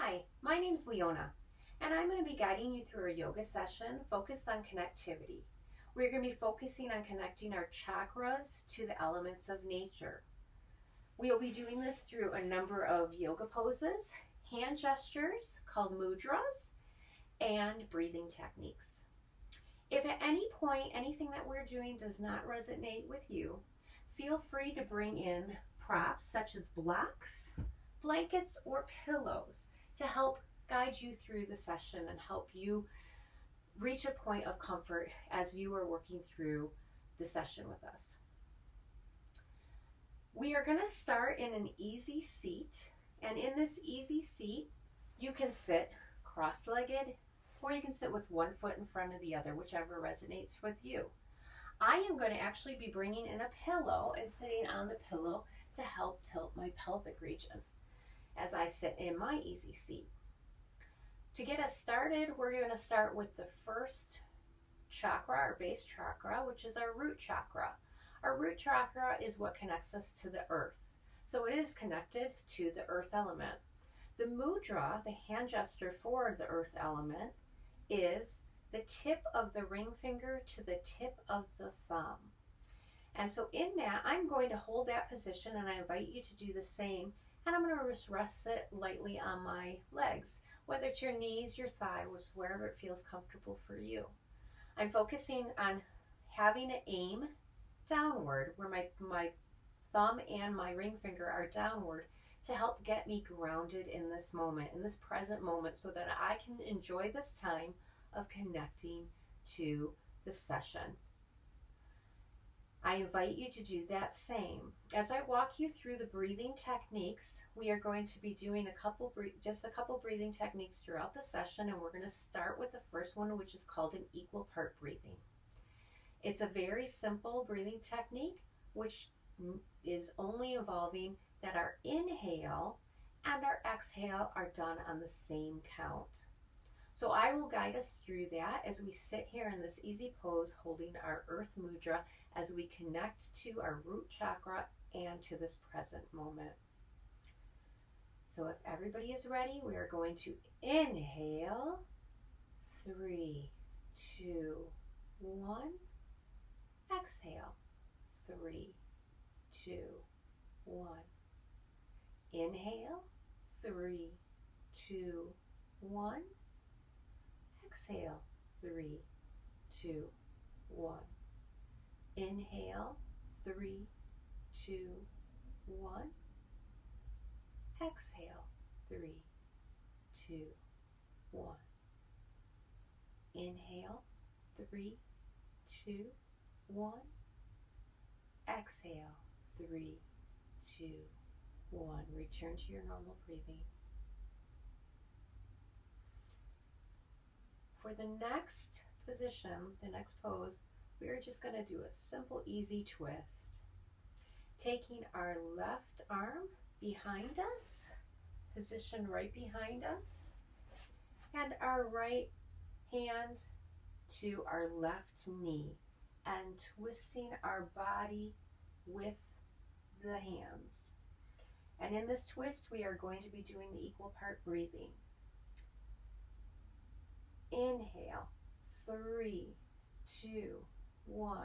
Hi, my name's Leona, and I'm going to be guiding you through a yoga session focused on connectivity. We're going to be focusing on connecting our chakras to the elements of nature. We'll be doing this through a number of yoga poses, hand gestures called mudras, and breathing techniques. If at any point anything that we're doing does not resonate with you, feel free to bring in props such as blocks, blankets, or pillows to help guide you through the session and help you reach a point of comfort as you are working through the session with us. We are going to start in an easy seat, and in this easy seat you can sit cross-legged or you can sit with one foot in front of the other, whichever resonates with you. I am going to actually be bringing in a pillow and sitting on the pillow to help tilt my pelvic region as I sit in my easy seat. To get us started, we're going to start with the first chakra, our base chakra, which is our root chakra. Our root chakra is what connects us to the earth. So it is connected to the earth element. The mudra, the hand gesture for the earth element, is the tip of the ring finger to the tip of the thumb. And so in that, I'm going to hold that position, and I invite you to do the same. And I'm going to just rest it lightly on my legs, whether it's your knees, your thighs, wherever it feels comfortable for you. I'm focusing on having an aim downward, where my thumb and my ring finger are downward, to help get me grounded in this moment, in this present moment, so that I can enjoy this time of connecting to the session. I invite you to do that same. As I walk you through the breathing techniques, we are going to be doing just a couple breathing techniques throughout the session, and we're going to start with the first one, which is called an equal part breathing. It's a very simple breathing technique, which is only involving that our inhale and our exhale are done on the same count. So I will guide us through that as we sit here in this easy pose holding our earth mudra as we connect to our root chakra and to this present moment. So if everybody is ready, we are going to inhale, 3, 2, 1. Exhale, 3, 2, 1. Inhale, 3, 2, 1. Exhale, 3, 2, 1. Inhale, 3, 2, 1. Exhale, 3, 2, 1. Inhale, 3, 2, 1. Exhale, 3, 2, 1. Return to your normal breathing. For the next position, the next pose, we are just going to do a simple, easy twist. Taking our left arm behind us, position right behind us, and our right hand to our left knee, and twisting our body with the hands. And in this twist, we are going to be doing the equal part breathing. Inhale, 3, 2, 1.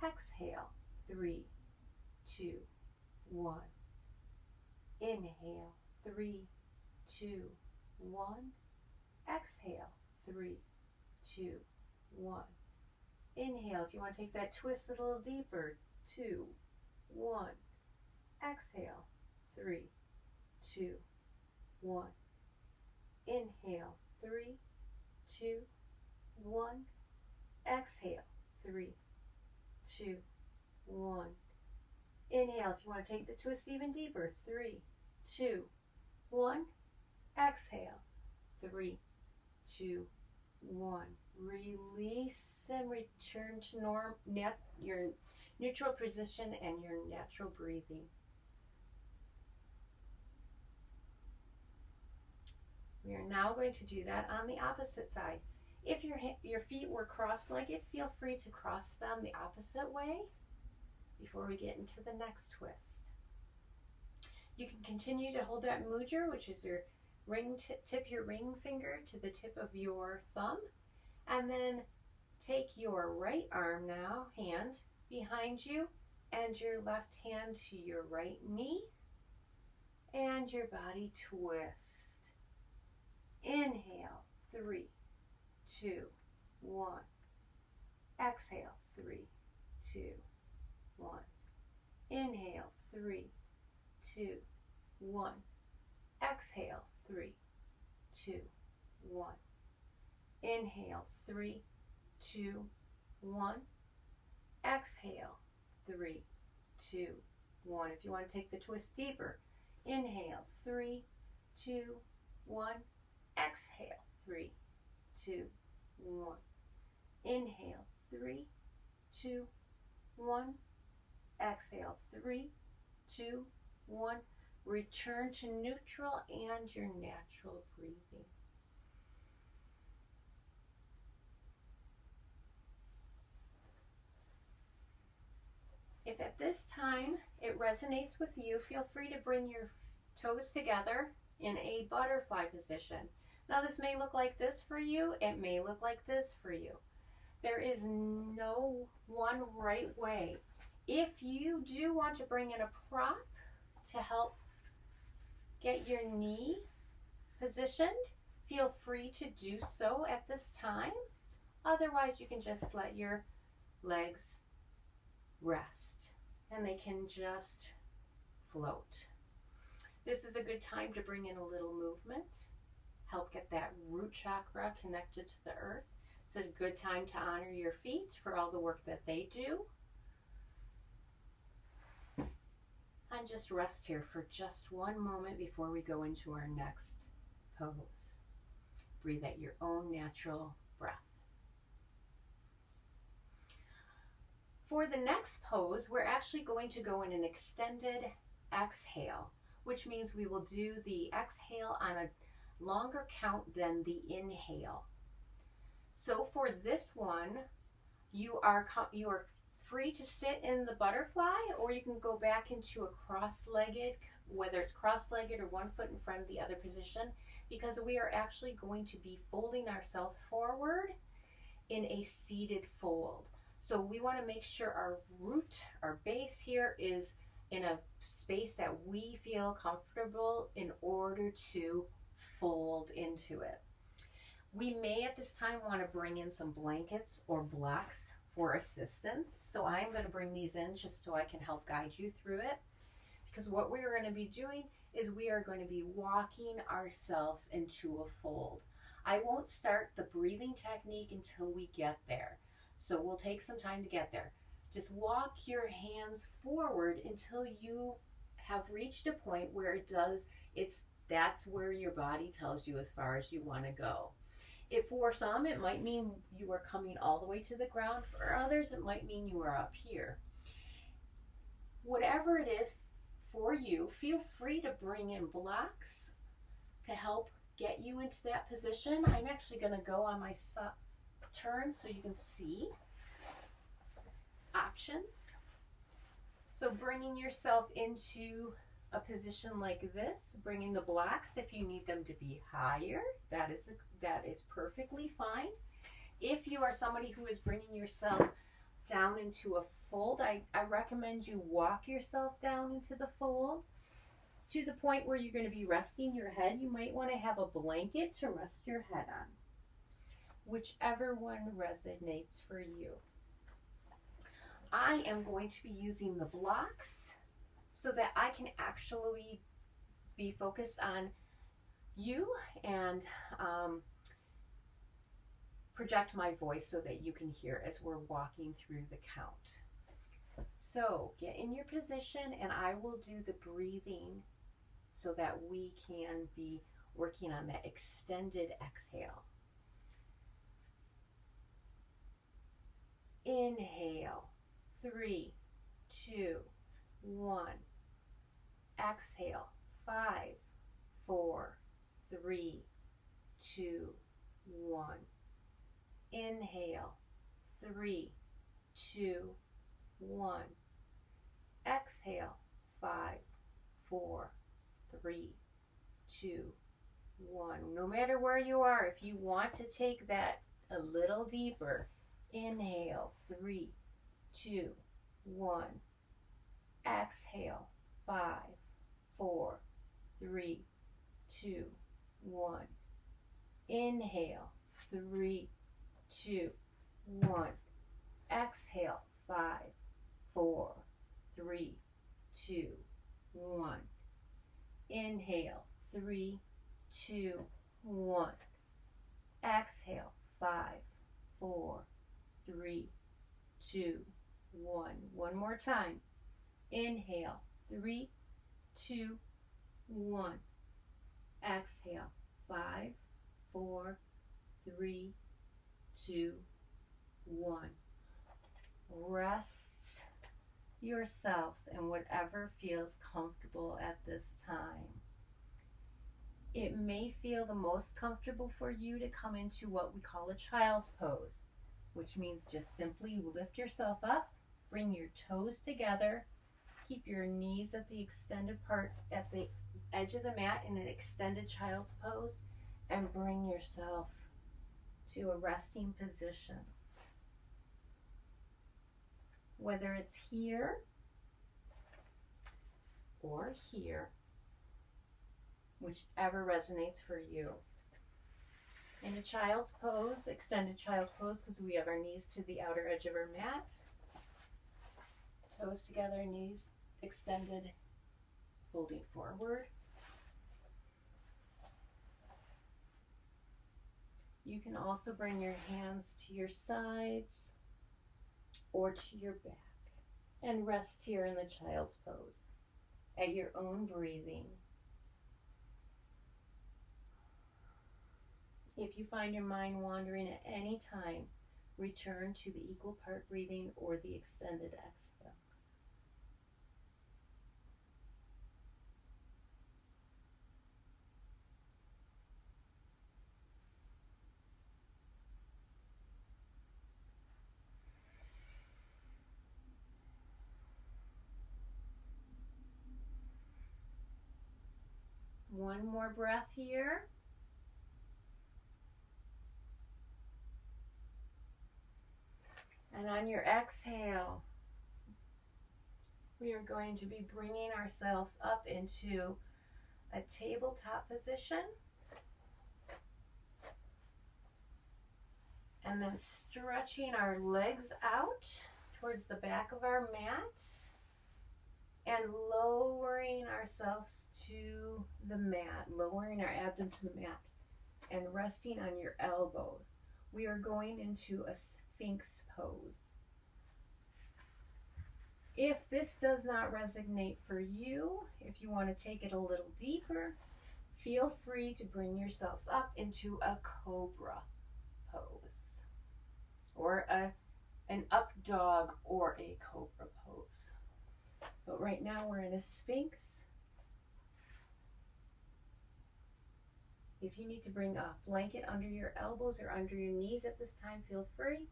Exhale, 3, 2, 1. Inhale, 3, 2, 1. Exhale, 3, 2, 1. Inhale, if you want to take that twist a little deeper, 2, 1. Exhale, 3, 2, 1. Inhale, 3, 2, 1. Exhale, 3, 2, 1. Inhale, if you want to take the twist even deeper, 3, 2, 1. Exhale, 3, 2, 1. Release and return to your neutral position and your natural breathing. We are now going to do that on the opposite side. If your feet were cross-legged, feel free to cross them the opposite way before we get into the next twist. You can continue to hold that mudra, which is your Tip your ring finger to the tip of your thumb, and then take your right arm now, hand behind you, and your left hand to your right knee, and your body twist. Inhale, 3, 2, 1. Exhale, 3, 2, 1. Inhale, 3, 2, 1. Exhale, 3, 2, 1. Inhale, 3, 2, 1. Exhale, 3, 2, 1. If you want to take the twist deeper, inhale, 3, 2, 1. Exhale, 3, 2, 1. Inhale, 3, 2, 1. Exhale, 3, 2, 1. Return to neutral and your natural breathing. If at this time it resonates with you, feel free to bring your toes together in a butterfly position. Now this may look like this for you, it may look like this for you. There is no one right way. If you do want to bring in a prop to help get your knee positioned, feel free to do so at this time. Otherwise, you can just let your legs rest and they can just float. This is a good time to bring in a little movement, help get that root chakra connected to the earth. It's a good time to honor your feet for all the work that they do. And just rest here for just one moment before we go into our next pose. Breathe at your own natural breath. For the next pose, we're actually going to go in an extended exhale, which means we will do the exhale on a longer count than the inhale. So for this one, you are free to sit in the butterfly, or you can go back into a cross-legged, whether it's cross-legged or one foot in front of the other position, because we are actually going to be folding ourselves forward in a seated fold. So we want to make sure our root, our base here is in a space that we feel comfortable in order to fold into it. We may at this time want to bring in some blankets or blocks for assistance. So I'm going to bring these in just so I can help guide you through it. Because what we're going to be doing is we are going to be walking ourselves into a fold. I won't start the breathing technique until we get there. So we'll take some time to get there. Just walk your hands forward until you have reached a point where that's where your body tells you as far as you want to go. If for some, it might mean you are coming all the way to the ground. For others, it might mean you are up here. Whatever it is for you, feel free to bring in blocks to help get you into that position. I'm actually going to go on my turn so you can see options. So bringing yourself into a position like this, bringing the blocks if you need them to be higher, that is perfectly fine. If you are somebody who is bringing yourself down into a fold, I recommend you walk yourself down into the fold to the point where you're going to be resting your head. You might want to have a blanket to rest your head on, whichever one resonates for you. I am going to be using the blocks so that I can actually be focused on you and project my voice so that you can hear as we're walking through the count. So get in your position and I will do the breathing so that we can be working on that extended exhale. Inhale, 3, 2, 1. Exhale, 5, 4, 3, 2, 1. Inhale, 3, 2, 1. Exhale, 5, 4, 3, 2, 1. No matter where you are, if you want to take that a little deeper, inhale, 3, 2, 1. Exhale, 5, 4, 3, 2, 1. Inhale, 3, 2, 1. Exhale, 5, 4, 3, 2, 1. Inhale, 3, 2, 1. Exhale, 5, 4, 3, 2, 1. One more time. Inhale, 3, 2, 1. Exhale, 5, 4, 3, 2, 1. Rest yourselves in whatever feels comfortable at this time. It may feel the most comfortable for you to come into what we call a child's pose, which means just simply lift yourself up, bring your toes together, keep your knees at the extended part at the edge of the mat in an extended child's pose, and bring yourself to a resting position. Whether it's here or here, whichever resonates for you. In a child's pose, extended child's pose, because we have our knees to the outer edge of our mat, toes together, knees extended, folding forward. You can also bring your hands to your sides or to your back and rest here in the child's pose at your own breathing. If you find your mind wandering at any time, return to the equal part breathing or the extended exhale. One more breath here. And on your exhale, we are going to be bringing ourselves up into a tabletop position. And then stretching our legs out towards the back of our mat and lowering ourselves to the mat, lowering our abdomen to the mat and resting on your elbows. We are going into a Sphinx pose. If this does not resonate for you, if you want to take it a little deeper, feel free to bring yourselves up into a cobra pose or an up dog or a cobra pose. But right now we're in a Sphinx. If you need to bring a blanket under your elbows or under your knees at this time, feel free.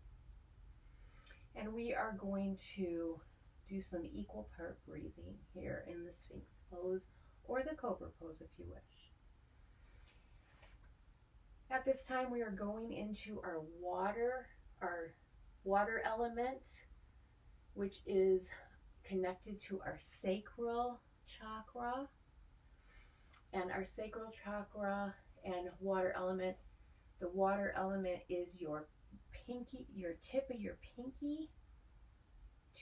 And we are going to do some equal part breathing here in the Sphinx pose or the cobra pose if you wish. At this time we are going into our water element, which is connected to our sacral chakra. And our sacral chakra and water element, the water element is your pinky, your tip of your pinky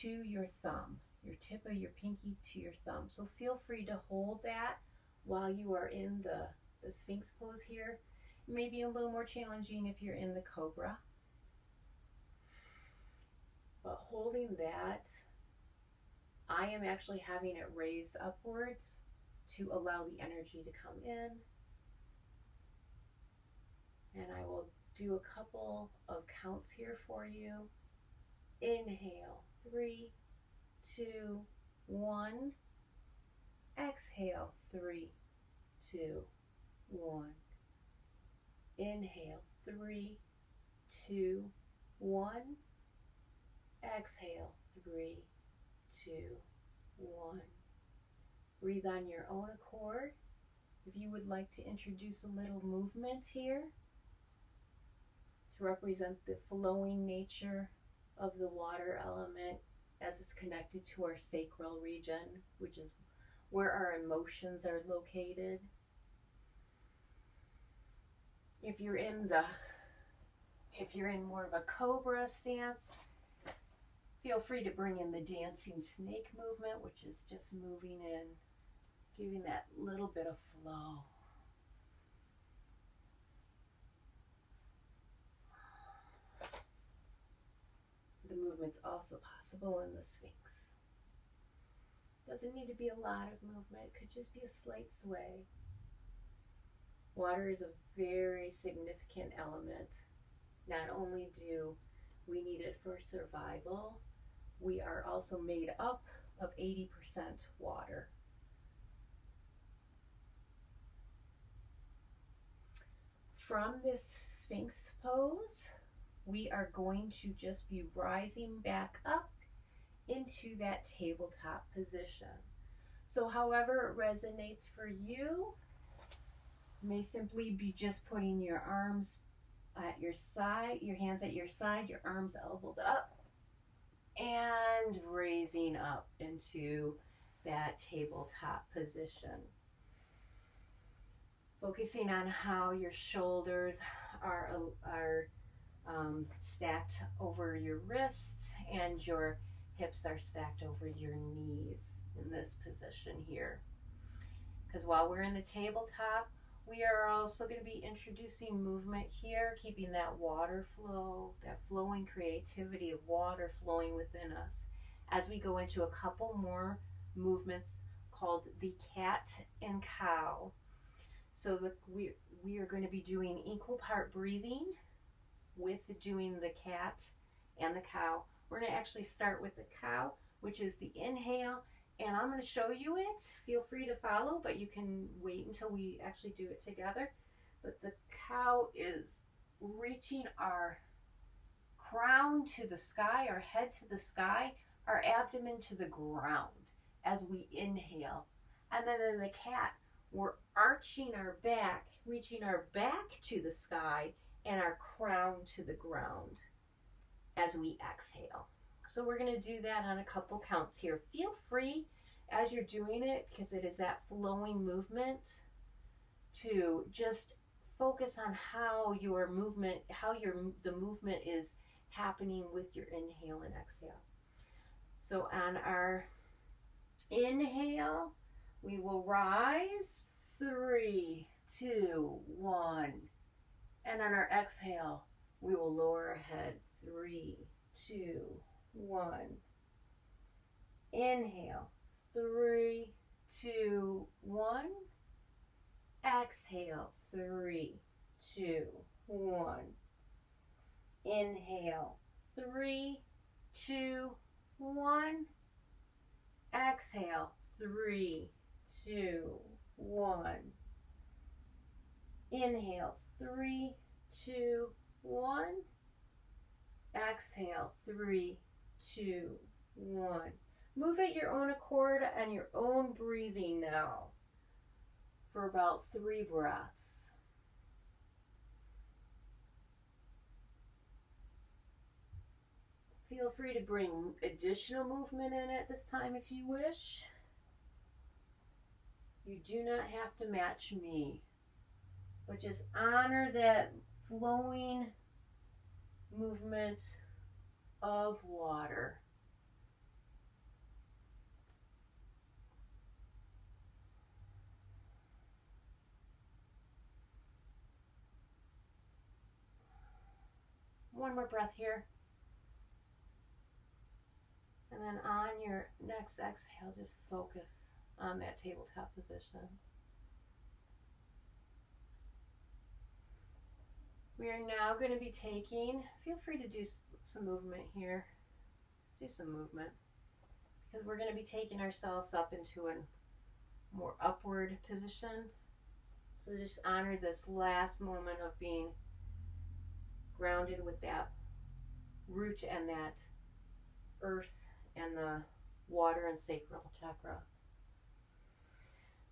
to your thumb, your tip of your pinky to your thumb. So feel free to hold that while you are in the Sphinx pose here. It may be a little more challenging if you're in the cobra. But holding that, I am actually having it raised upwards to allow the energy to come in. And I will do a couple of counts here for you. Inhale, 3, 2, 1. Exhale, 3, 2, 1. Inhale, 3, 2, 1. Exhale, 3, 2, 1. Breathe on your own accord. if you would like to introduce a little movement here to represent the flowing nature of the water element as it's connected to our sacral region, which is where our emotions are located. If you're in more of a cobra stance, feel free to bring in the dancing snake movement, which is just moving in, giving that little bit of flow. The movement's also possible in the Sphinx. Doesn't need to be a lot of movement, it could just be a slight sway. Water is a very significant element. Not only do we need it for survival, we are also made up of 80% water. From this Sphinx pose, we are going to just be rising back up into that tabletop position. So however it resonates for you, may simply be just putting your arms at your side, your hands at your side, your arms elbowed up, and raising up into that tabletop position. Focusing on how your shoulders are stacked over your wrists and your hips are stacked over your knees in this position here. Because while we're in the tabletop, we are also going to be introducing movement here, keeping that water flow, that flowing creativity of water flowing within us as we go into a couple more movements called the cat and cow. So we are going to be doing equal part breathing with doing the cat and the cow. We're going to actually start with the cow, which is the inhale, and I'm going to show you it. Feel free to follow, but you can wait until we actually do it together. But the cow is reaching our crown to the sky, our head to the sky, our abdomen to the ground as we inhale. And then in the cat, we're arching our back, reaching our back to the sky and our crown to the ground as we exhale. So we're going to do that on a couple counts here. Feel free as you're doing it, because it is that flowing movement, to just focus on how your movement, the movement is happening with your inhale and exhale. So on our inhale, we will rise, 3, 2, 1. And on our exhale, we will lower our head, 3, 2, 1. Inhale, 3, 2, 1. Exhale, 3, 2, 1. Inhale, 3, 2, 1. Exhale, 3, 2, 1. Inhale, 3, 2, 1. Exhale, 3, 2, 1. Move at your own accord and your own breathing now for about 3 breaths. Feel free to bring additional movement in at this time if you wish. You do not have to match me, but just honor that flowing movement of water. One more breath here. And then on your next exhale, just focus on that tabletop position. We are now going to be taking, feel free to do some movement here. Let's do some movement, because we're going to be taking ourselves up into a more upward position. So just honor this last moment of being grounded with that root and that earth and the water and sacral chakra.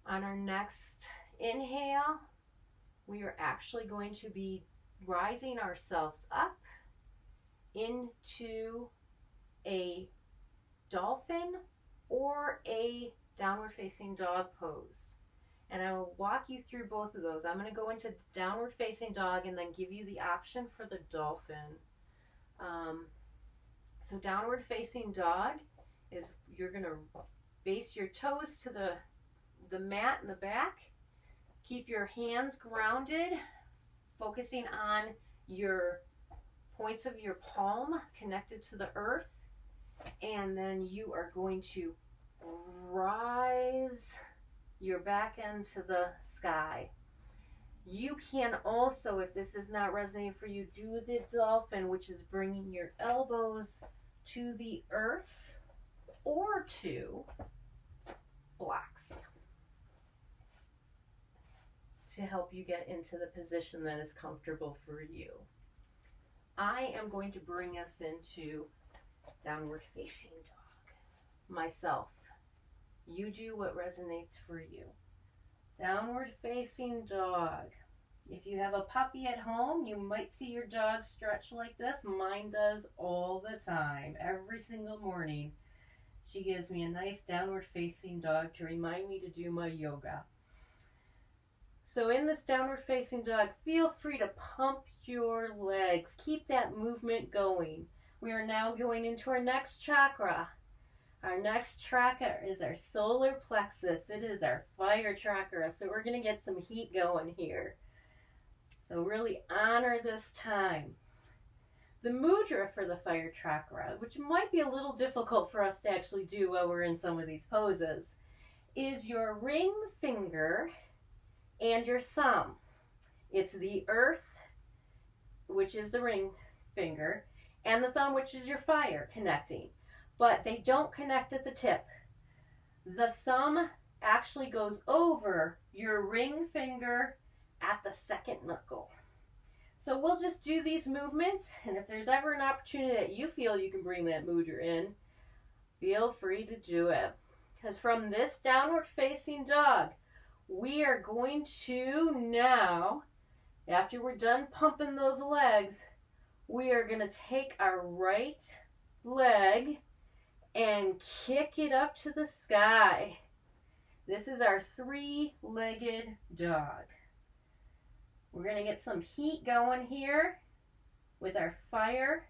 On our next Inhale, we are actually going to be rising ourselves up into a dolphin or a downward facing dog pose. And I will walk you through both of those. I'm going to go into downward facing dog and then give you the option for the dolphin. So downward facing dog is you're going to base your toes to the mat in the back. Keep your hands grounded, focusing on your points of your palm connected to the earth. And then you are going to rise your back end to the sky. You can also, if this is not resonating for you, do the dolphin, which is bringing your elbows to the earth or to blocks to help you get into the position that is comfortable for you. I am going to bring us into downward facing dog myself. You do what resonates for you. Downward facing dog. If you have a puppy at home, you might see your dog stretch like this. Mine does all the time, every single morning. She gives me a nice downward facing dog to remind me to do my yoga. So in this downward facing dog, feel free to pump your legs. Keep that movement going. We are now going into our next chakra. Our next chakra is our solar plexus. It is our fire chakra. So we're going to get some heat going here. So really honor this time. The mudra for the fire chakra, which might be a little difficult for us to actually do while we're in some of these poses, is your ring finger and your thumb. It's the earth, which is the ring finger, and the thumb, which is your fire, connecting. But they don't connect at the tip. The thumb actually goes over your ring finger at the second knuckle. So we'll just do these movements, and if there's ever an opportunity that you feel you can bring that mudra in, feel free to do it. Because from this downward facing dog, we are going to now, after we're done pumping those legs, we are going to take our right leg and kick it up to the sky. This is our three-legged dog. We're going to get some heat going here with our fire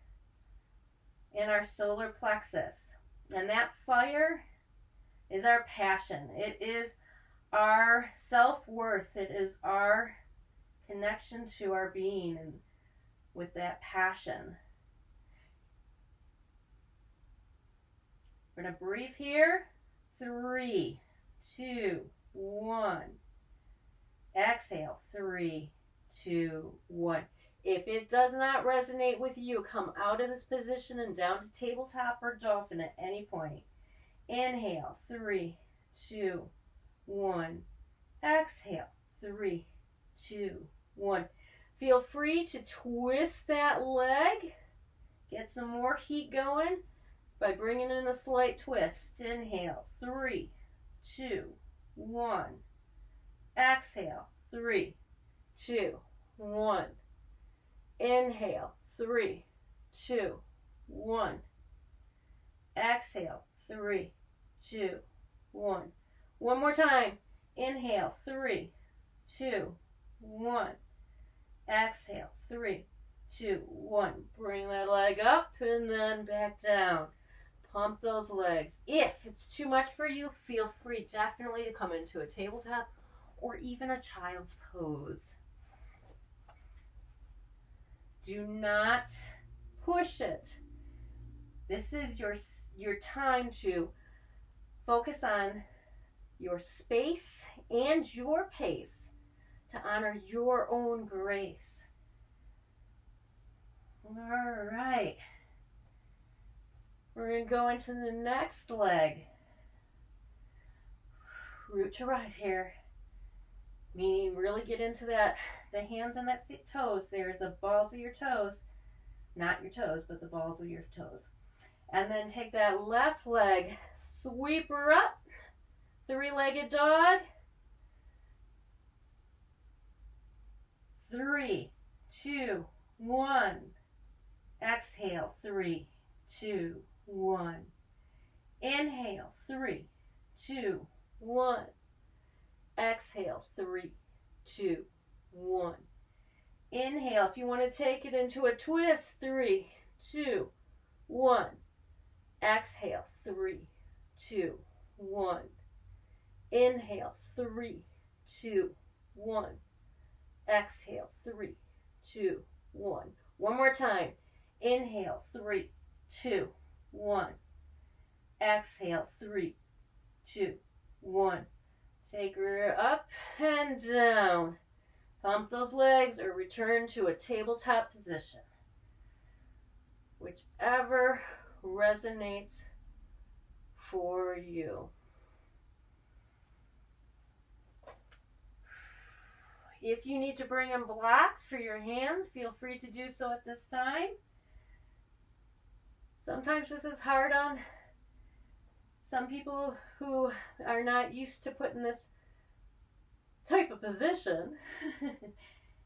and our solar plexus. And that fire is our passion. It is our self-worth. It is our connection to our being and with that passion. We're going to breathe here. 3, 2, 1. Exhale. 3, 2, 1. If it does not resonate with you, come out of this position and down to tabletop or dolphin at any point. Inhale. 3, 2, 1. Exhale. 3, 2, 1. Feel free to twist that leg. Get some more heat going by bringing in a slight twist. Inhale. 3, 2, 1. Exhale. 3, 2, 1. Inhale. 3, 2, 1. Exhale. 3, 2, 1. One more time. Inhale. 3, 2, 1. Exhale. 3, 2, 1. Bring that leg up and then back down. Pump those legs. If it's too much for you, feel free definitely to come into a tabletop or even a child's pose. Do not push it. This is your time to focus on your space and your pace to honor your own grace. All right. We're going to go into the next leg. Root to rise here. Meaning really get into that, the hands and that toes there, the balls of your toes. Not your toes, but the balls of your toes. And then take that left leg, sweep her up. Three-legged dog. 3, 2, 1. Exhale, 3, 2, 1. Inhale, 3, 2, 1. Exhale, 3, 2, 1. Inhale, if you want to take it into a twist, 3, 2, 1. Exhale, 3, 2, 1. Inhale, 3, 2, 1. Exhale, 3, 2, 1. One more time. Inhale, 3, 2, 1. Exhale, 3, 2, 1. Take her up and down. Pump those legs or return to a tabletop position. Whichever resonates for you. If you need to bring in blocks for your hands, feel free to do so at this time. Sometimes this is hard on some people who are not used to putting this type of position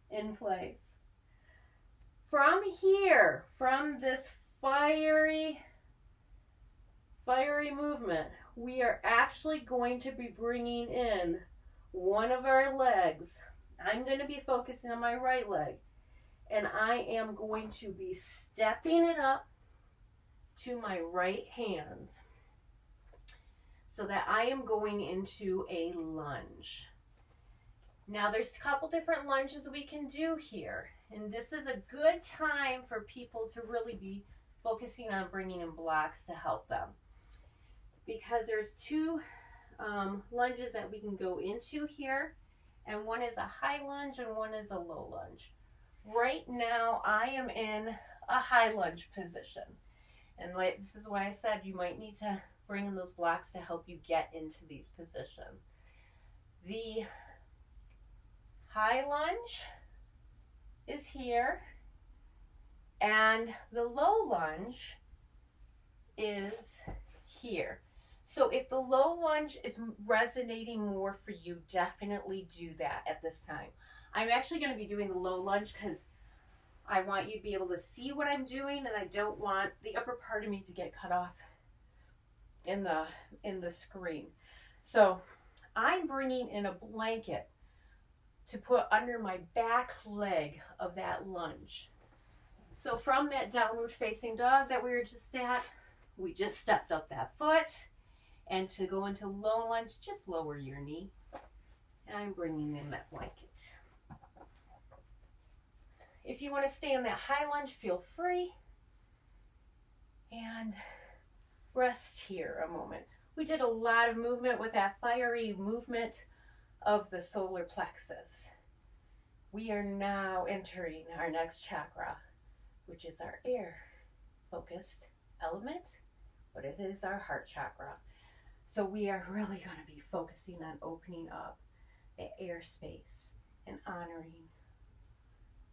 in place. From here, from this fiery movement, we are actually going to be bringing in one of our legs. I'm going to be focusing on my right leg, and I am going to be stepping it up to my right hand so that I am going into a lunge. Now there's a couple different lunges we can do here, and this is a good time for people to really be focusing on bringing in blocks to help them, because there's two lunges that we can go into here, and one is a high lunge and one is a low lunge. Right now I am in a high lunge position, and this is why I said you might need to bring in those blocks to help you get into these positions. The high lunge is here, and the low lunge is here. So if the low lunge is resonating more for you, definitely do that at this time. I'm actually going to be doing the low lunge because I want you to be able to see what I'm doing, and I don't want the upper part of me to get cut off in the screen. So I'm bringing in a blanket to put under my back leg of that lunge. So from that downward facing dog that we were just at, we just stepped up that foot. And to go into low lunge, just lower your knee. And I'm bringing in that blanket. If you want to stay in that high lunge, feel free. And rest here a moment. We did a lot of movement with that fiery movement of the solar plexus. We are now entering our next chakra, which is our air focused element, but it is our heart chakra. So we are really going to be focusing on opening up the air space and honoring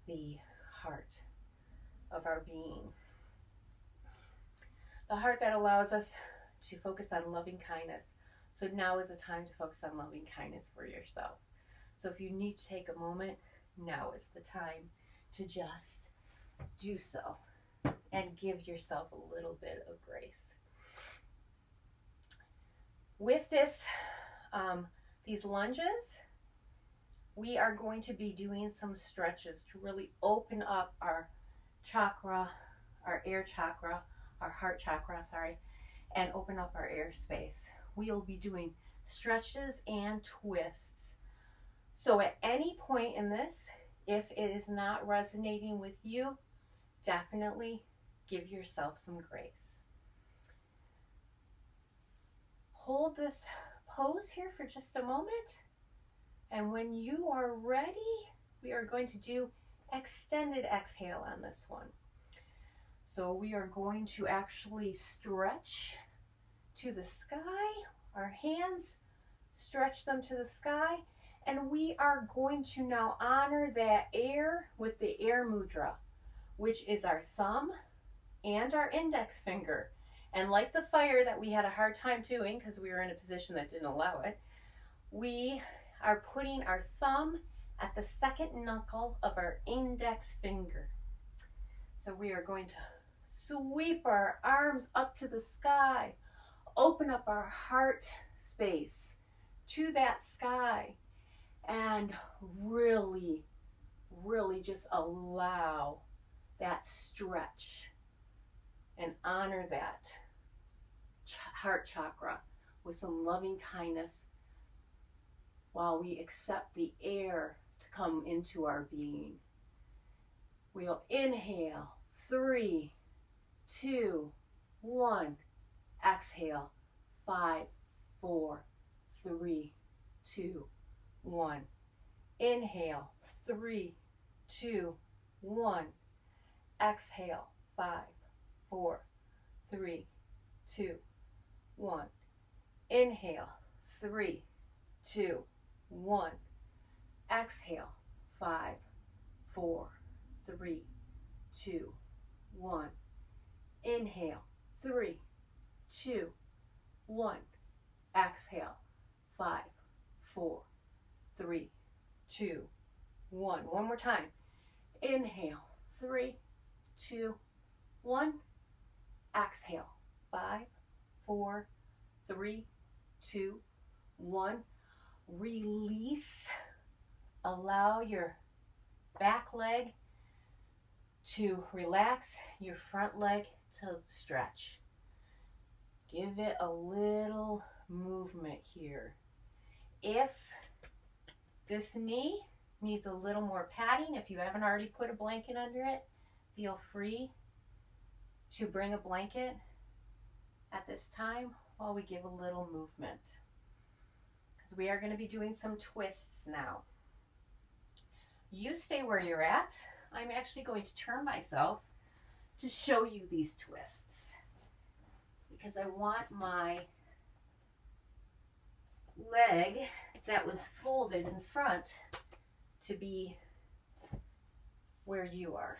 the heart of our being. The heart that allows us to focus on loving kindness. So now is the time to focus on loving kindness for yourself. So if you need to take a moment, now is the time to just do so and give yourself a little bit of grace. With this, these lunges, we are going to be doing some stretches to really open up our chakra, our air chakra, our heart chakra, and open up our air space. We'll be doing stretches and twists. So at any point in this, if it is not resonating with you, definitely give yourself some grace. Hold this pose here for just a moment, and when you are ready, we are going to do extended exhale on this one. So we are going to actually stretch to the sky, our hands, stretch them to the sky, and we are going to now honor that air with the air mudra, which is our thumb and our index finger. And like the fire that we had a hard time doing because we were in a position that didn't allow it, we are putting our thumb at the second knuckle of our index finger. So we are going to sweep our arms up to the sky, open up our heart space to that sky, and really, really just allow that stretch and honor that heart chakra with some loving kindness while we accept the air to come into our being. We'll inhale, 3, 2, 1. Exhale, 5, 4, 3, 2, 1. Inhale, 3, 2, 1. Exhale, 5, 4, 3, 2, 1. Inhale, 3, 2, 1. Exhale, 5, 4, 3, 2, 1. Inhale, 3, 2, 1. Exhale, 5, 4, 3, 2, 1. One more time. Inhale, 3, 2, 1. Exhale, 5, 4, 3, 2, 1. Release. Allow your back leg to relax, your front leg to stretch. Give it a little movement here. If this knee needs a little more padding, if you haven't already put a blanket under it, feel free to bring a blanket at this time while we give a little movement, because we are going to be doing some twists now. You stay where you're at. I'm actually going to turn myself to show you these twists, because I want my leg that was folded in front to be where you are.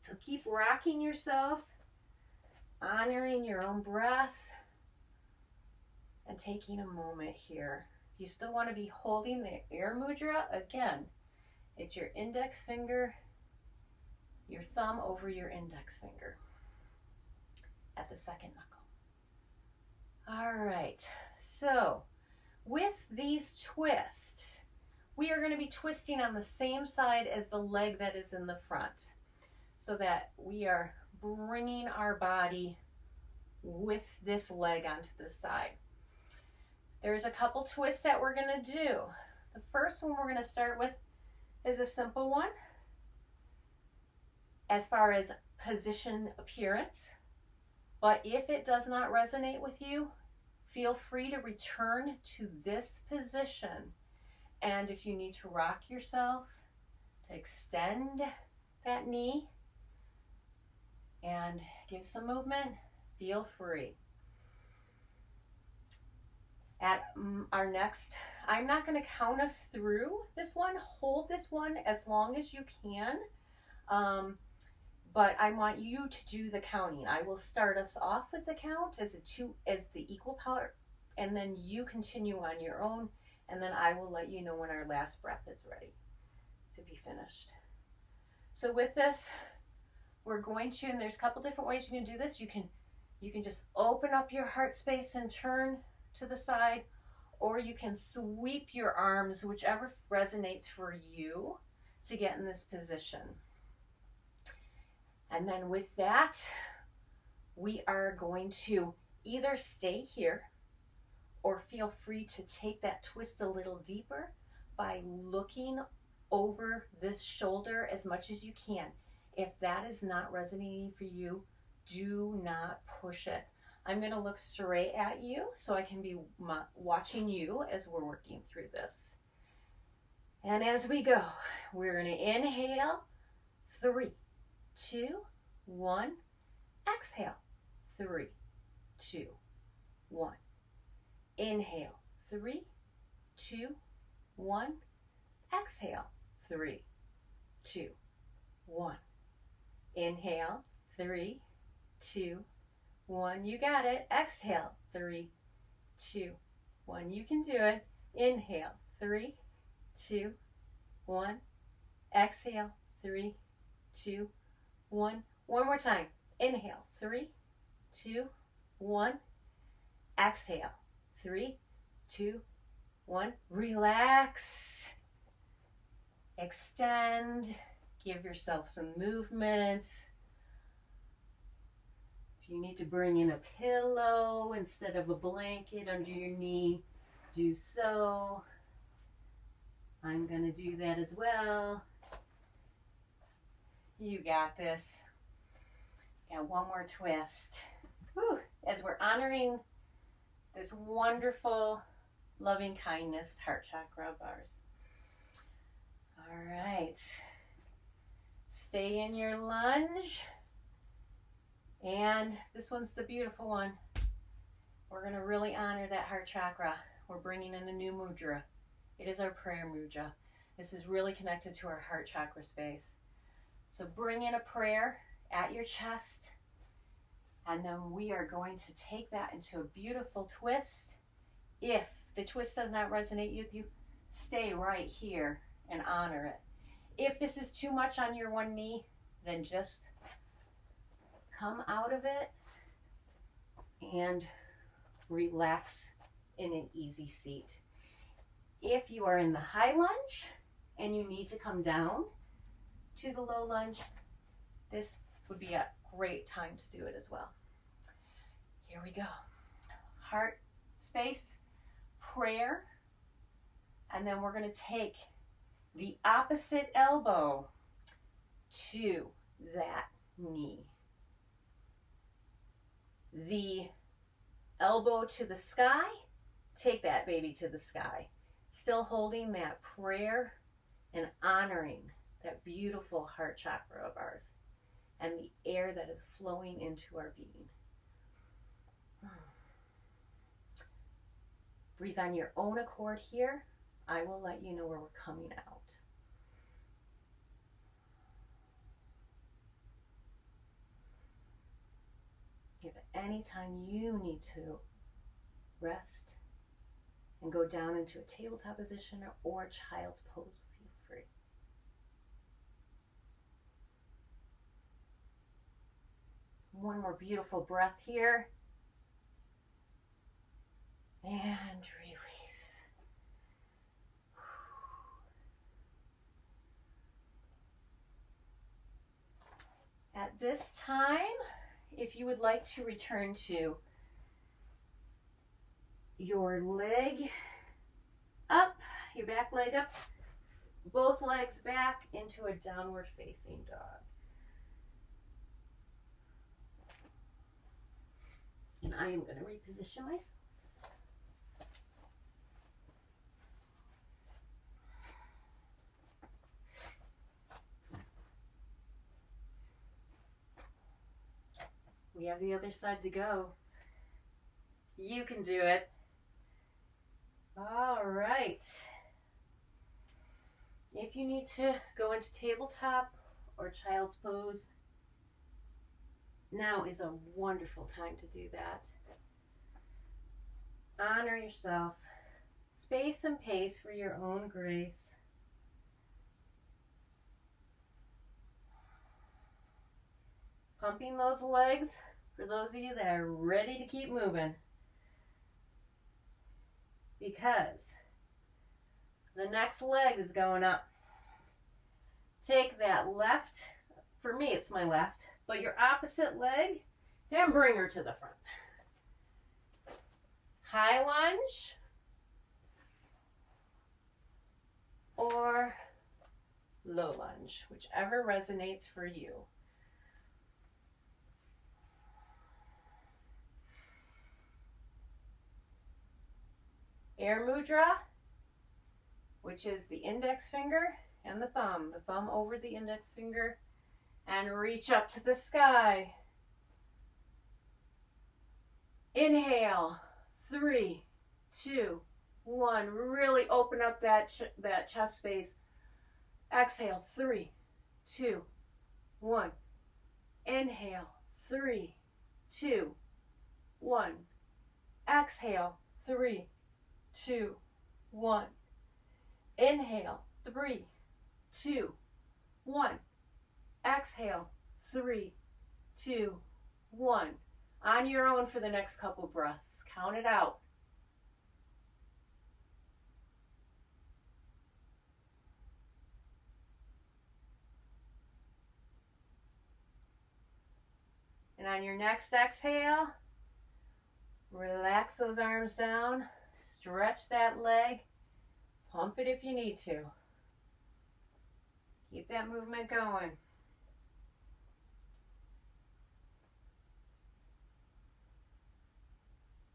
So keep rocking yourself, honoring your own breath, and taking a moment here. If you still want to be holding the air mudra, again, it's your index finger, your thumb over your index finger at the second knuckle. All right, so with these twists, we are going to be twisting on the same side as the leg that is in the front, so that we are bringing our body with this leg onto the side. There's a couple twists that we're going to do. The first one we're going to start with is a simple one as far as position appearance, but if it does not resonate with you, feel free to return to this position. And if you need to rock yourself to extend that knee and give some movement, feel free. At our next, I'm not going to count us through this one. Hold this one as long as you can, but I want you to do the counting. I will start us off with the count as the equal part, and then you continue on your own, and then I will let you know when our last breath is ready to be finished. So with this, we're going to, and there's a couple different ways you can do this. You can just open up your heart space and turn to the side, or you can sweep your arms, whichever resonates for you, to get in this position. And then with that, we are going to either stay here or feel free to take that twist a little deeper by looking over this shoulder as much as you can. If that is not resonating for you, do not push it. I'm going to look straight at you so I can be watching you as we're working through this. And as we go, we're going to inhale, 3, 2, 1. Exhale, 3, 2, 1. Inhale, 3, 2, 1. Exhale, 3, 2, 1. Inhale, 3, 2, 1. You got it. Exhale, 3, 2, 1. You can do it. Inhale, 3, 2, 1. Exhale. 3, 2, 1. One more time. Inhale. 3, 2, 1. Exhale. 3, 2, 1. Relax. Extend. Give yourself some movement. If you need to bring in a pillow instead of a blanket under your knee, do so. I'm going to do that as well. You got this. Got one more twist. Whew. As we're honoring this wonderful loving kindness heart chakra of ours. All right. Stay in your lunge. And this one's the beautiful one. We're going to really honor that heart chakra. We're bringing in a new mudra. It is our prayer mudra. This is really connected to our heart chakra space. So bring in a prayer at your chest. And then we are going to take that into a beautiful twist. If the twist does not resonate with you, stay right here and honor it. If this is too much on your one knee, then just come out of it and relax in an easy seat. If you are in the high lunge and you need to come down to the low lunge, this would be a great time to do it as well. Here we go. Heart space, prayer, and then we're going to take the opposite elbow to that knee. The elbow to the sky, take that baby to the sky. Still holding that prayer and honoring that beautiful heart chakra of ours and the air that is flowing into our being. Breathe on your own accord here. I will let you know where we're coming out. If at any time you need to rest and go down into a tabletop position or child's pose, feel free. One more beautiful breath here. And release. At this time, if you would like to return to your leg up, your back leg up, both legs back into a downward facing dog. And I am going to reposition myself. We have the other side to go. You can do it. All right. If you need to go into tabletop or child's pose, now is a wonderful time to do that. Honor yourself. Space and pace for your own grace. Pumping those legs for those of you that are ready to keep moving. Because the next leg is going up. Take that left, for me it's my left, but your opposite leg, and bring her to the front. High lunge or low lunge, whichever resonates for you. Air mudra, which is the index finger and the thumb over the index finger, and reach up to the sky. Inhale, 3, 2, 1. Really open up that chest space. Exhale, 3, 2, 1. Inhale, 3, 2, 1. Exhale, 3, 2, 1. Inhale, 3, 2, 1. Exhale, 3, 2, 1. On your own for the next couple breaths. Count it out. And on your next exhale, relax those arms down, stretch that leg, pump it if you need to. Keep that movement going.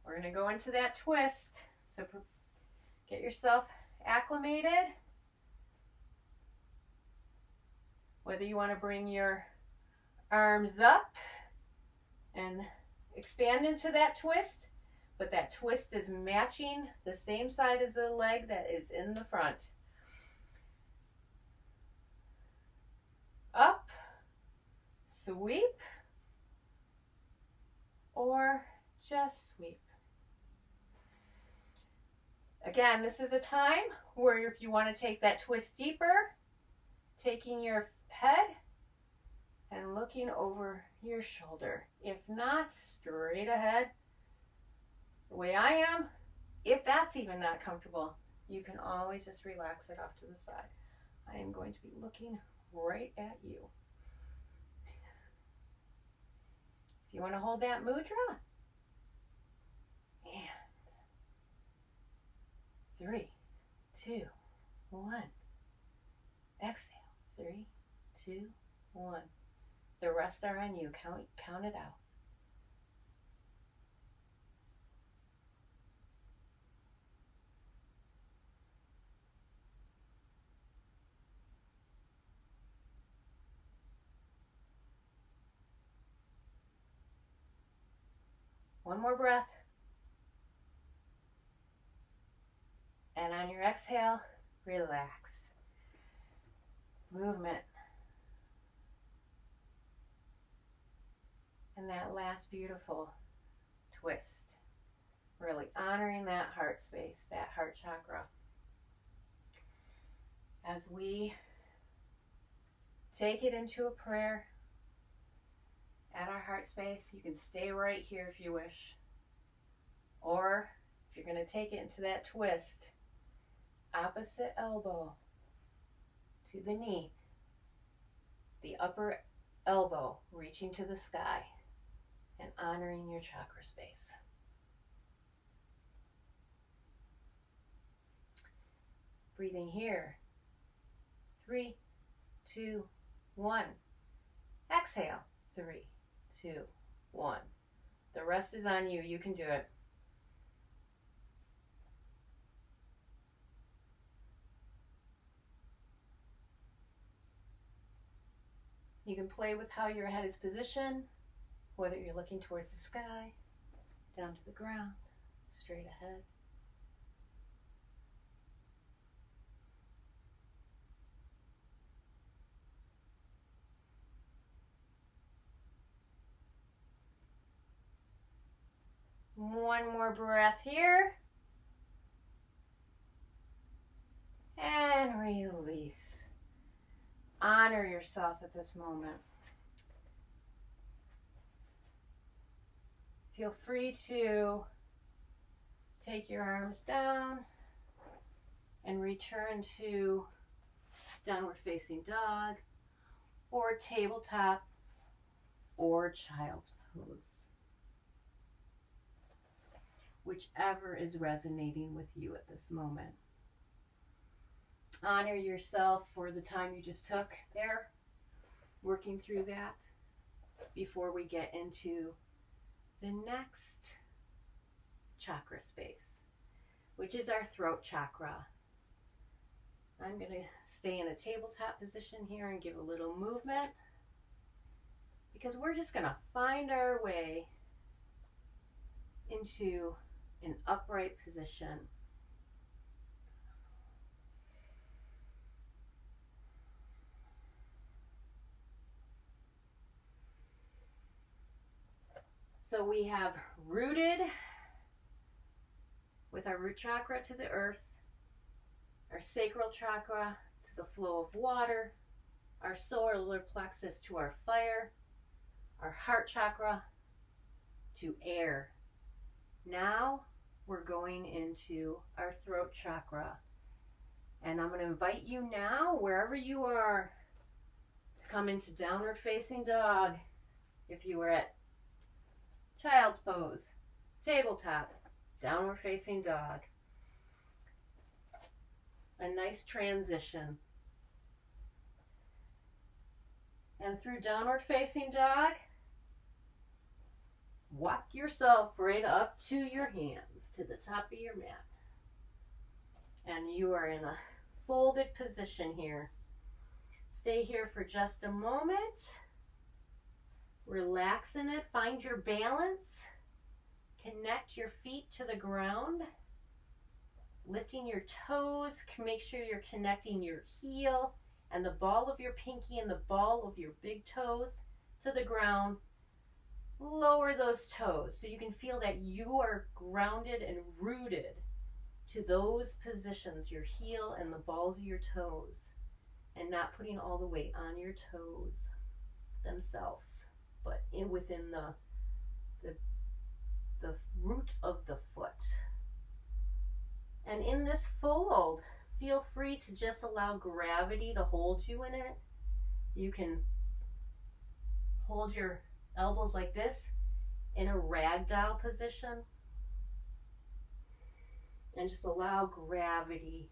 We're going to go into that twist. So get yourself acclimated. Whether you want to bring your arms up and expand into that twist, but that twist is matching the same side as the leg that is in the front. Up, sweep, or just sweep. Again, this is a time where if you want to take that twist deeper, taking your head and looking over your shoulder. If not, straight ahead. The way I am, if that's even not comfortable, you can always just relax it off to the side. I am going to be looking right at you. If you want to hold that mudra, and 3, 2, 1. Exhale. 3, 2, 1. The rest are on you. Count it out. One more breath. And on your exhale, relax. Movement. And that last beautiful twist. Really honoring that heart space, that heart chakra. As we take it into a prayer at our heart space, you can stay right here if you wish. Or if you're going to take it into that twist, opposite elbow to the knee, the upper elbow reaching to the sky, and honoring your chakra space. Breathing here. 3, 2, 1. Exhale. 3, 2, 1. The rest is on you. You can do it. You can play with how your head is positioned, whether you're looking towards the sky, down to the ground, straight ahead. One more breath here. And release. Honor yourself at this moment. Feel free to take your arms down and return to downward facing dog or tabletop or child's pose. Whichever is resonating with you at this moment. Honor yourself for the time you just took there, working through that before we get into the next chakra space, which is our throat chakra. I'm going to stay in a tabletop position here and give a little movement because we're just going to find our way into an upright position. So we have rooted with our root chakra to the earth, our sacral chakra to the flow of water, our solar plexus to our fire, our heart chakra to air. Now we're going into our throat chakra. And I'm going to invite you now, wherever you are, to come into downward facing dog. If you were at child's pose, tabletop, downward facing dog. A nice transition. And through downward facing dog, walk yourself right up to your hands, to the top of your mat. And you are in a folded position here. Stay here for just a moment. Relax in it. Find your balance. Connect your feet to the ground. Lifting your toes. Make sure you're connecting your heel and the ball of your pinky and the ball of your big toes to the ground. Lower those toes so you can feel that you are grounded and rooted to those positions, your heel and the balls of your toes, and not putting all the weight on your toes themselves, but within the root of the foot. And in this fold, feel free to just allow gravity to hold you in it. You can hold your elbows like this in a ragdoll position. And just allow gravity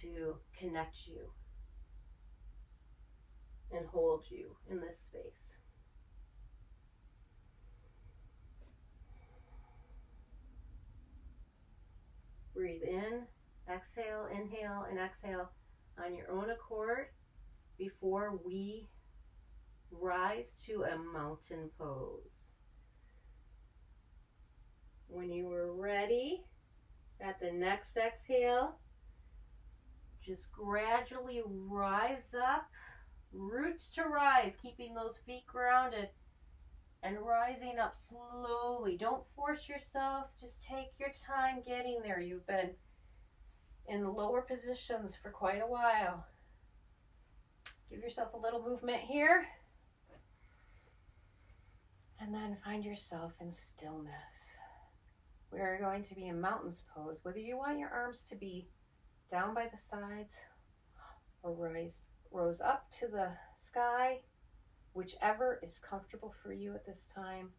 to connect you and hold you in this space. Breathe in, exhale, inhale, and exhale on your own accord before we rise to a mountain pose. When you are ready, at the next exhale, just gradually rise up, roots to rise, keeping those feet grounded and rising up slowly. Don't force yourself, just take your time getting there. You've been in lower positions for quite a while. Give yourself a little movement here, and then find yourself in stillness. We are going to be in mountain's pose. Whether you want your arms to be down by the sides or rose up to the sky, whichever is comfortable for you at this time.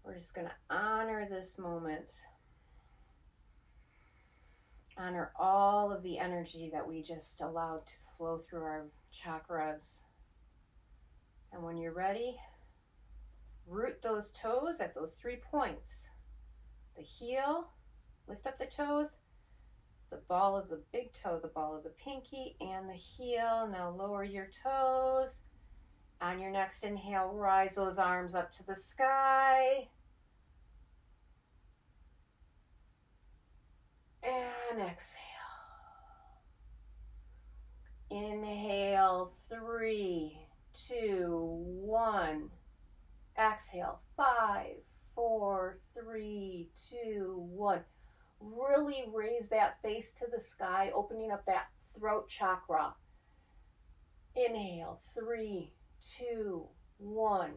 We're just going to honor this moment. Honor all of the energy that we just allowed to flow through our chakras. And when you're ready, root those toes at those 3 points. The heel, lift up the toes, the ball of the big toe, the ball of the pinky, and the heel. Now lower your toes. On your next inhale, rise those arms up to the sky. And exhale. Inhale, 3, 2, 1. Exhale, 5, 4, 3, 2, 1. Really raise that face to the sky, opening up that throat chakra. Inhale, 3, 2, 1.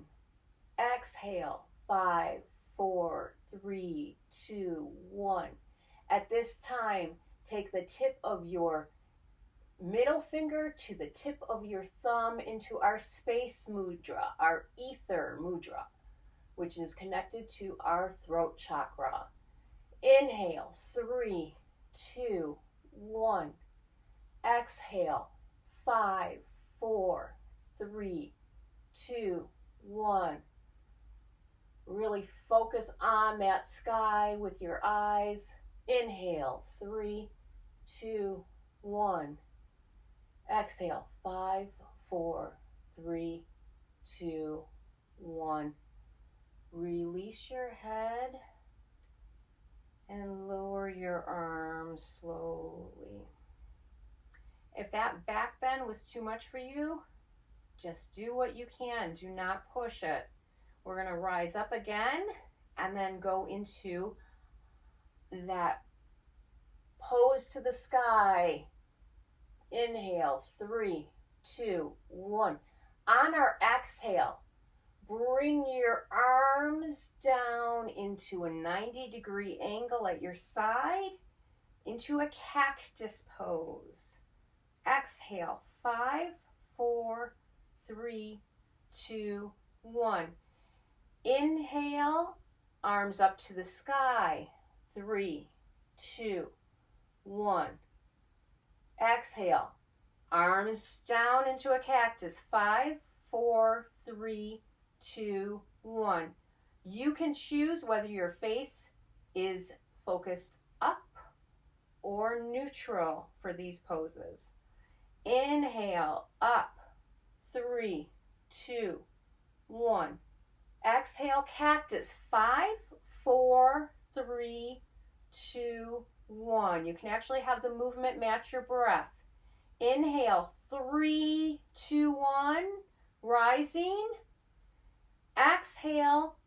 Exhale, 5, 4, 3, 2, 1. At this time, take the tip of your middle finger to the tip of your thumb into our space mudra, our ether mudra, which is connected to our throat chakra. Inhale, 3, 2, 1. Exhale, 5, 4, 3, 2, 1. Really focus on that sky with your eyes. Inhale, 3, 2, 1. Exhale, 5, 4, 3, 2, 1. Release your head and lower your arms slowly. If that back bend was too much for you, just do what you can. Do not push it. We're going to rise up again and then go into that pose to the sky. Inhale, 3, 2, 1. On our exhale, bring your arms down into a 90-degree angle at your side, into a cactus pose. Exhale, 5, 4, 3, 2, 1. Inhale, arms up to the sky. 3, 2, 1. Exhale, arms down into a cactus. 5, 4, 3, 2, 1. You can choose whether your face is focused up or neutral for these poses. Inhale, up. 3, 2, 1. Exhale, cactus. 5, 4, 3, 2, 1. You can actually have the movement match your breath. Inhale, 3, 2, 1. Rising. Exhale,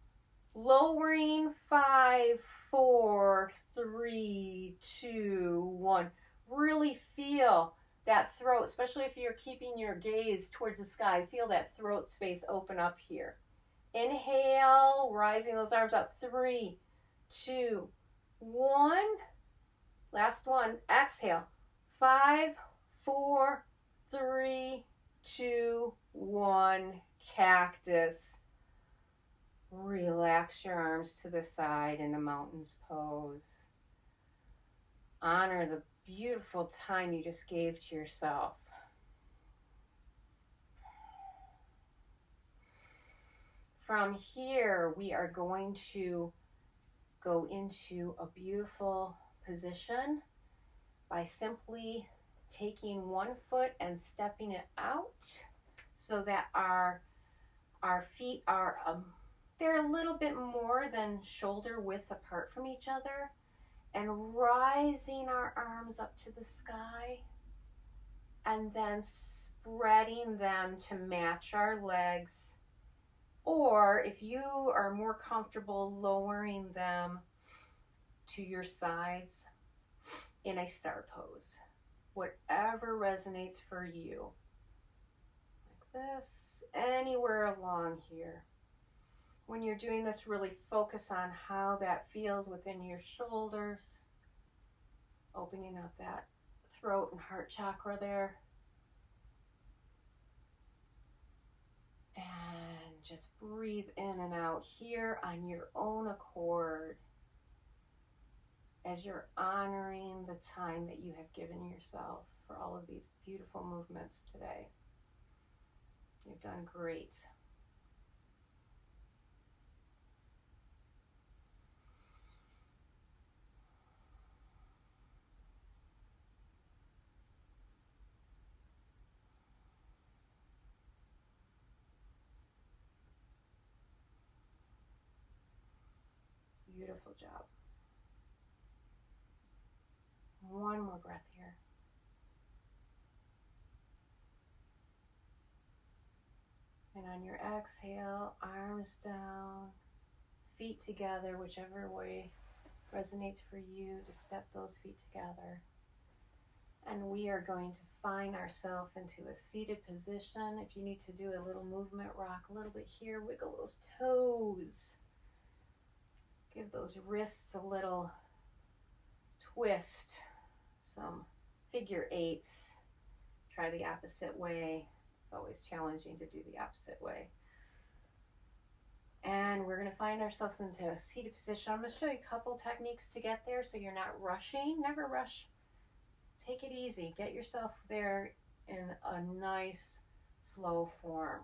lowering. 5, 4, 3, 2, 1. Really feel that throat, especially if you're keeping your gaze towards the sky. Feel that throat space open up here. Inhale, rising those arms up. 3, 2, 1. Last one. Exhale. 5, 4, 3, 2, 1. Cactus. Relax your arms to the side in a mountain's pose. Honor the beautiful time you just gave to yourself. From here, we are going to go into a beautiful position by simply taking one foot and stepping it out so that our feet are they're a little bit more than shoulder width apart from each other, and rising our arms up to the sky and then spreading them to match our legs, or if you are more comfortable, lowering them to your sides in a star pose. Whatever resonates for you. Like this, anywhere along here. When you're doing this, really focus on how that feels within your shoulders, opening up that throat and heart chakra there. And just breathe in and out here on your own accord as you're honoring the time that you have given yourself for all of these beautiful movements today. You've done great. Beautiful job. One more breath here. And on your exhale, arms down, feet together, whichever way resonates for you to step those feet together. And we are going to find ourselves into a seated position. If you need to do a little movement, rock a little bit here, wiggle those toes. Give those wrists a little twist, some figure eights. Try the opposite way. It's always challenging to do the opposite way. And we're going to find ourselves into a seated position. I'm going to show you a couple techniques to get there so you're not rushing. Never rush. Take it easy. Get yourself there in a nice, slow form.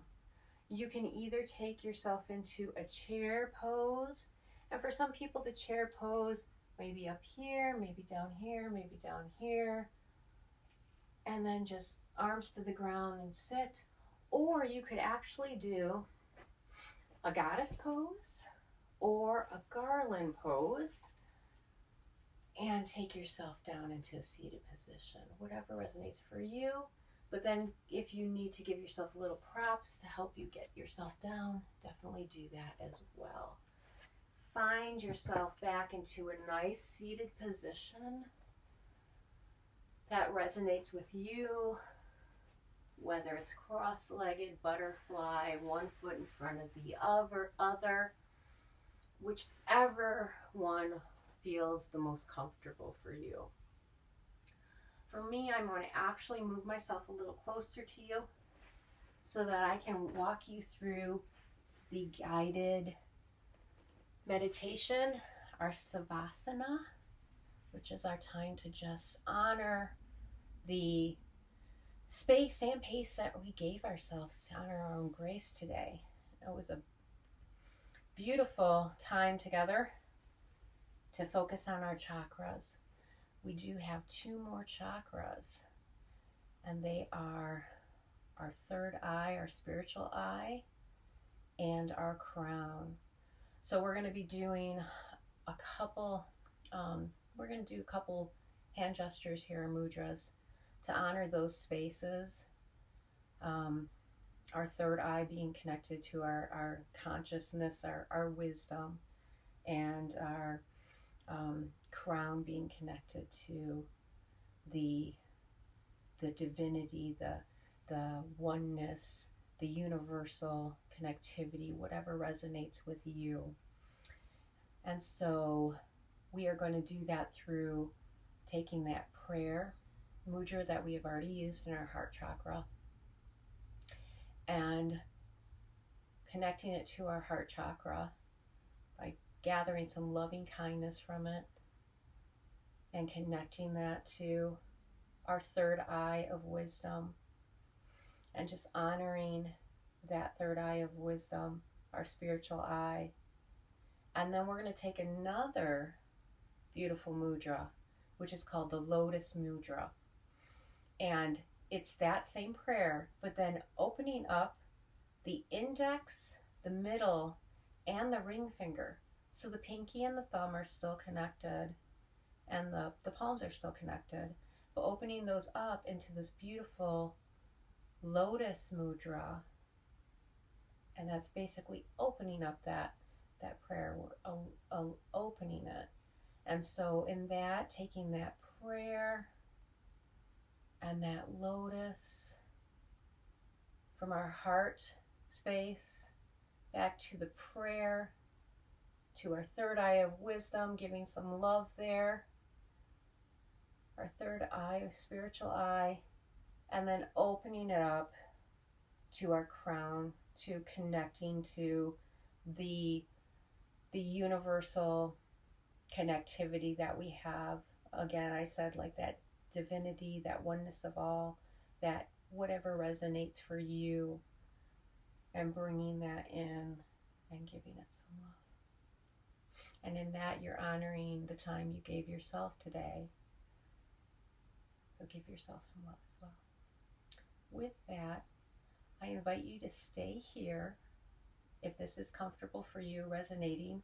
You can either take yourself into a chair pose, and for some people the chair pose maybe up here, maybe down here, maybe down here, and then just arms to the ground and sit. Or you could actually do a goddess pose or a garland pose and take yourself down into a seated position, whatever resonates for you. But then if you need to give yourself little props to help you get yourself down, definitely do that as well. Find yourself back into a nice seated position. that resonates with you, whether it's cross-legged, butterfly, one foot in front of the other, whichever one feels the most comfortable for you. For me, I'm going to actually move myself a little closer to you so that I can walk you through the guided meditation, our savasana, which is our time to just honor the space and pace that we gave ourselves to honor our own grace today. It was a beautiful time together to focus on our chakras. We do have 2 more chakras, and they are our third eye, our spiritual eye, and our crown. So we're going to be doing a couple hand gestures here, mudras, to honor those spaces. Our third eye being connected to our consciousness, our wisdom, and our crown being connected to the divinity, the oneness, the universal connectivity, whatever resonates with you. And so we are going to do that through taking that prayer mudra that we have already used in our heart chakra and connecting it to our heart chakra by gathering some loving kindness from it and connecting that to our third eye of wisdom and just honoring that third eye of wisdom, our spiritual eye. And then we're going to take another beautiful mudra, which is called the lotus mudra. And it's that same prayer, but then opening up the index, the middle, and the ring finger. So the pinky and the thumb are still connected, and the palms are still connected, but opening those up into this beautiful lotus mudra. And that's basically opening up that prayer. We're opening it. And so in that, taking that prayer and that lotus from our heart space back to the prayer, to our third eye of wisdom, giving some love there, our third eye, spiritual eye, and then opening it up to our crown, to connecting to the universal connectivity that we have. Again, I said, like, that divinity, that oneness of all, that whatever resonates for you, and bringing that in and giving it some love. And in that, you're honoring the time you gave yourself today. So give yourself some love as well. With that, I invite you to stay here if this is comfortable for you, resonating,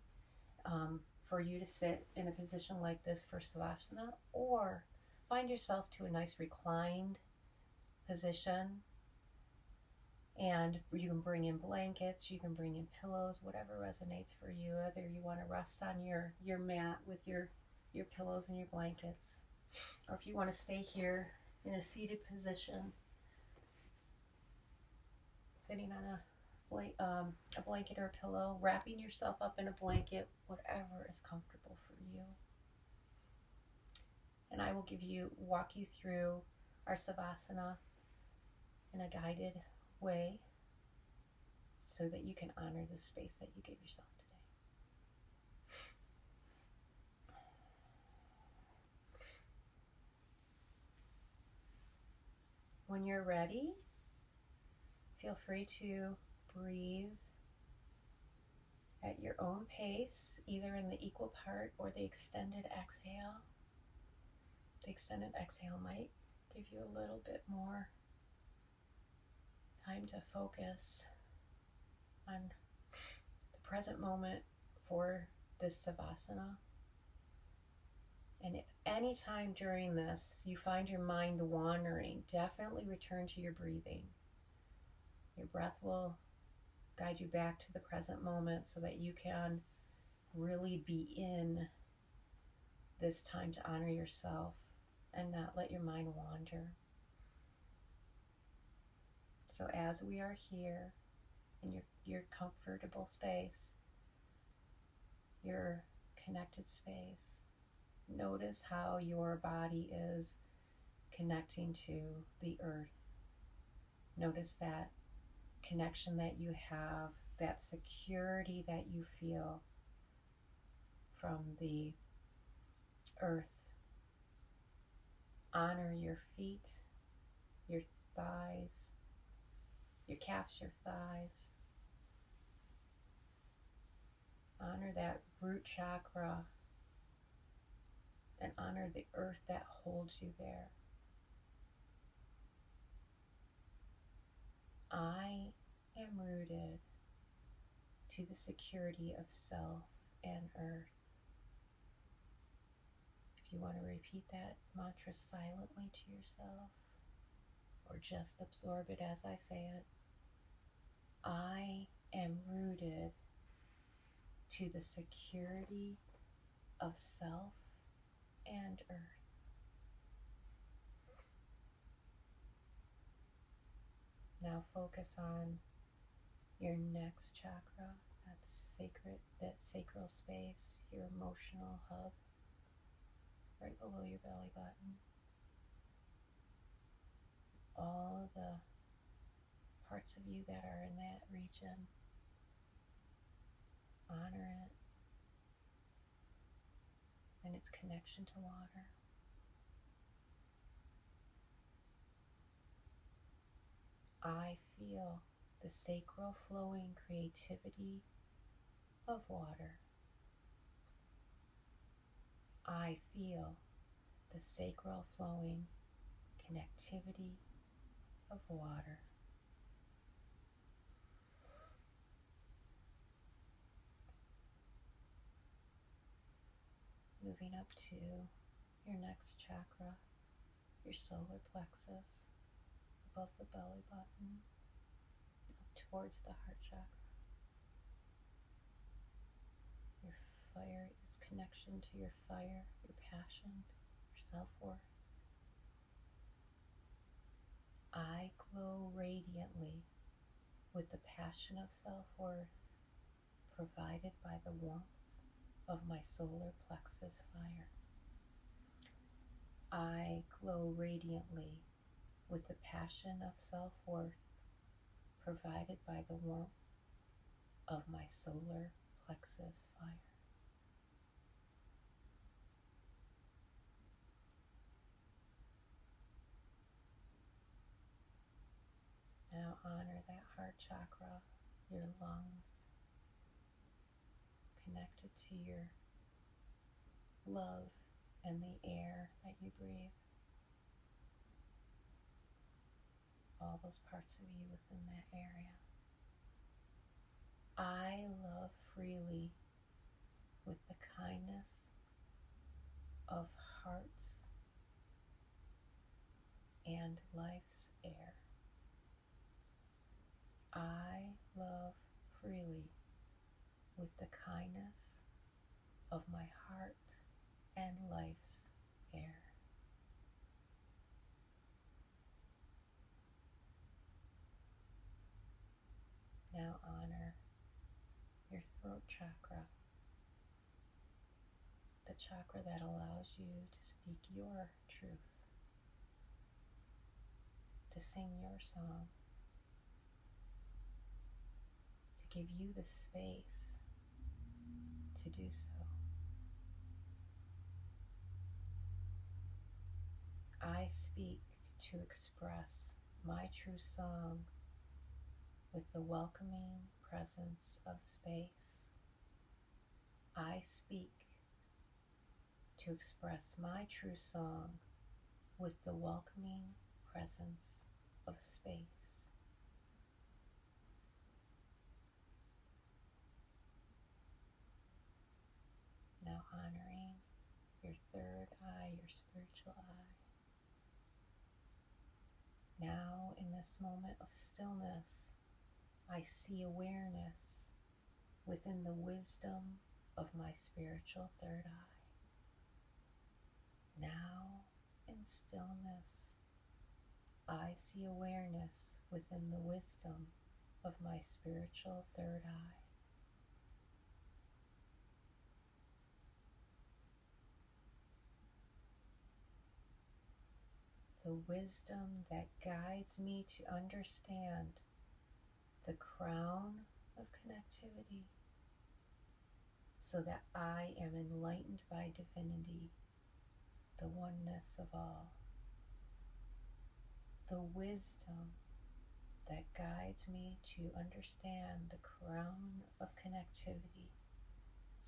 for you to sit in a position like this for savasana, or find yourself to a nice reclined position. And you can bring in blankets, you can bring in pillows, whatever resonates for you. Whether you want to rest on your mat with your pillows and your blankets, or if you want to stay here in a seated position, sitting on a blanket or a pillow, wrapping yourself up in a blanket, whatever is comfortable for you. And I will walk you through our savasana in a guided way so that you can honor the space that you gave yourself today. When you're ready, feel free to breathe at your own pace, either in the equal part or the extended exhale. The extended exhale might give you a little bit more time to focus on the present moment for this savasana. And if any time during this you find your mind wandering, definitely return to your breathing. Your breath will guide you back to the present moment so that you can really be in this time to honor yourself and not let your mind wander. So as we are here in your comfortable space, your connected space, notice how your body is connecting to the earth. Notice that connection that you have, that security that you feel from the earth. Honor your feet, your thighs, your calves, your thighs. Honor that root chakra and honor the earth that holds you there. I am rooted to the security of self and earth. If you want to repeat that mantra silently to yourself, or just absorb it as I say it, I am rooted to the security of self and earth. Now focus on your next chakra, that sacral space, your emotional hub, right below your belly button. All the parts of you that are in that region, honor it and its connection to water. I feel the sacral flowing creativity of water. I feel the sacral flowing connectivity of water. Moving up to your next chakra, your solar plexus, above the belly button, up towards the heart chakra. Your fire, its connection to your fire, your passion, your self-worth. I glow radiantly with the passion of self-worth provided by the warmth of my solar plexus fire. I glow radiantly with the passion of self-worth provided by the warmth of my solar plexus fire. Now honor that heart chakra, your lungs, connected to your love and the air that you breathe. All those parts of you within that area. I love freely with the kindness of hearts and life's air. I love freely with the kindness of my heart and life's air. Now honor your throat chakra, the chakra that allows you to speak your truth, to sing your song, to give you the space to do so. I speak to express my true song with the welcoming presence of space. I speak to express my true song with the welcoming presence of space. Now honoring your third eye, your spiritual eye. Now in this moment of stillness, I see awareness within the wisdom of my spiritual third eye. Now in stillness, I see awareness within the wisdom of my spiritual third eye. The wisdom that guides me to understand the crown of connectivity so that I am enlightened by divinity, the oneness of all. The wisdom that guides me to understand the crown of connectivity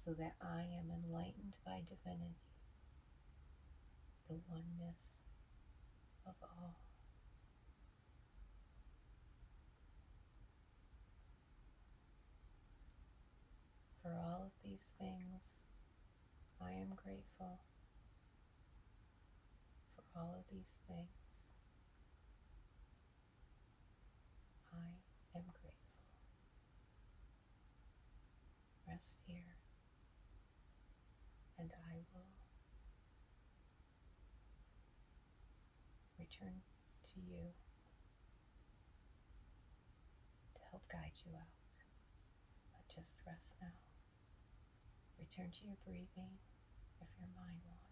so that I am enlightened by divinity, the oneness of all. For all of these things, I am grateful. For all of these things, I am grateful. Rest here, and I will return to you to help guide you out. But just rest now. Return to your breathing if your mind wanders.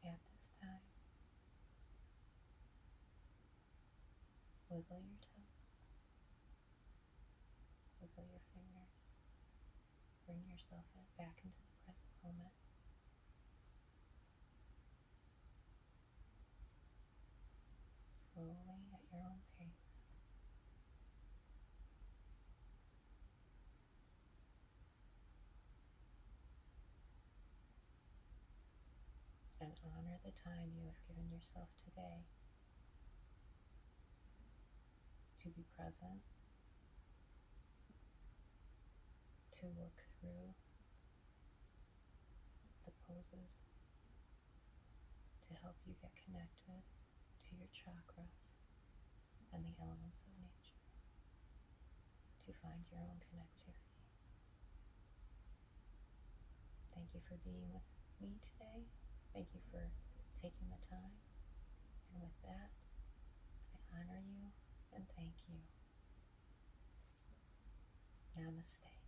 At this time, wiggle your toes, wiggle your fingers, bring yourself back into the present moment. Slowly at your own pace. Honor the time you have given yourself today to be present, to look through the poses to help you get connected to your chakras and the elements of nature, to find your own connectivity. Thank you for being with me today. Thank you for taking the time. And with that, I honor you and thank you. Namaste.